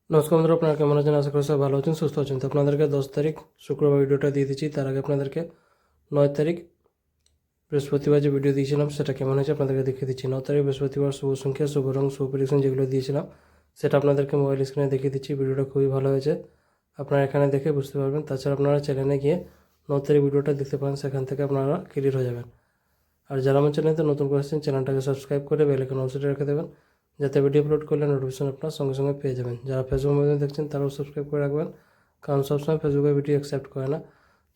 নমস্কার বন্ধুরা, আপনারা কেমন আছেন? আশা করি সব ভালো আছেন, সুস্থ আছেন। তো আপনাদেরকে 10 তারিখ শুক্রবার ভিডিওটা দিয়ে দিচ্ছি। তার আগে আপনাদেরকে 9 তারিখ বৃহস্পতিবার যে ভিডিও দিয়েছিলাম সেটা কেমন হয়েছে আপনাদেরকে দেখিয়ে দিচ্ছি। 9 তারিখ বৃহস্পতিবার শুভ সংখ্যা, শুভ রং, শুভ প্রেডিকশন যেগুলো দিয়েছিলাম সেটা আপনাদেরকে মোবাইল স্ক্রিনে দেখিয়ে দিচ্ছি। ভিডিওটা খুবই ভালো হয়েছে, আপনারা এখানে দেখে বুঝতে পারবেন। তাছাড়া আপনারা চ্যানেলে গিয়ে 9 তারিখ ভিডিওটা দেখতে পারেন, সেখান থেকে আপনারা ক্লিয়ার হয়ে যাবেন। আর যারা আমার চ্যানেলতে নতুন করেছেন চ্যানেলটাকে সাবস্ক্রাইব করে বেল আইকন অল সেটে রেখে দেবেন, যাতে ভিডিও আপলোড করলে নোটিফিকেশন আপনার সঙ্গে সঙ্গে পেয়ে যাবেন। যারা ফেসবুক মাধ্যমে দেখছেন তারাও সাবস্ক্রাইব করে রাখবেন, কারণ সবসময় ফেসবুকে ভিডিও অ্যাকসেপ্ট করে না।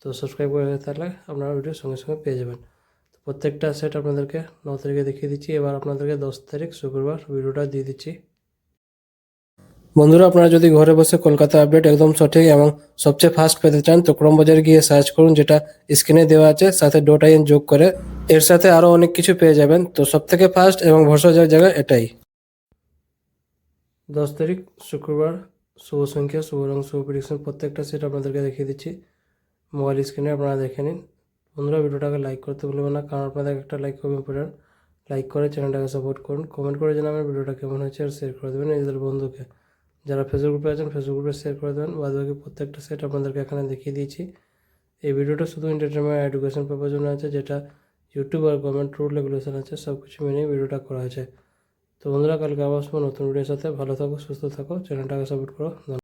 তো সাবস্ক্রাইব করে থাকলে আপনারা ভিডিও সঙ্গে সঙ্গে পেয়ে যাবেন। তো প্রত্যেকটা সেট আপনাদেরকে 9 তারিখে দেখিয়ে দিচ্ছি। এবার আপনাদেরকে 10 তারিখ শুক্রবার ভিডিওটা দিয়ে দিচ্ছি। বন্ধুরা, আপনারা যদি ঘরে বসে কলকাতা আপডেট একদম সঠিক এবং সবচেয়ে ফাস্ট পেতে চান তো ক্রোম বাজারে গিয়ে সার্চ করুন, যেটা স্ক্রিনে দেওয়া আছে, সাথে .in যোগ করে এর সাথে আরও অনেক কিছু পেয়ে যাবেন। তো সবথেকে ফাস্ট এবং ভরসাযোগ্য জায়গা এটাই। 10 তারিখ শুক্রবার শুভ সংখ্যা, শুভ রং, শুভ প্রেডিকশন প্রত্যেকটা সেট আপনাদেরকে দেখিয়ে দিচ্ছি মোবাইল স্ক্রিনে, আপনারা দেখে নিন। বন্ধুরা, ভিডিওটাকে লাইক করতে ভুলবেন না, কারণ আপনাদের একটা লাইক খুব ইম্পর্টেন্ট। লাইক করে চ্যানেলটাকে সাপোর্ট করুন, কমেন্ট করে জানাবেন ভিডিওটা কেমন হয়েছে, আর শেয়ার করে দেবেন নিজেদের বন্ধুকে। যারা ফেসবুক গ্রুপে আছেন ফেসবুক গ্রুপে শেয়ার করে দেবেন। বাদবাকি প্রত্যেকটা সেট আপনাদেরকে এখানে দেখিয়ে দিয়েছি। এই ভিডিওটা শুধু এন্টারটেনমেন্ট আর এডুকেশন পারপার জন্য আছে, যেটা ইউটিউব আর গভর্নমেন্ট রুল রেগুলেশন আছে সব কিছু মেনে ভিডিওটা করা হয়েছে। তো বন্ধুরা, কালকে আবার আসবো নতুন ভিডিওর সাথে। ভালো থাকো, সুস্থ থাকো, চ্যানেলটাকে সাপোর্ট করো।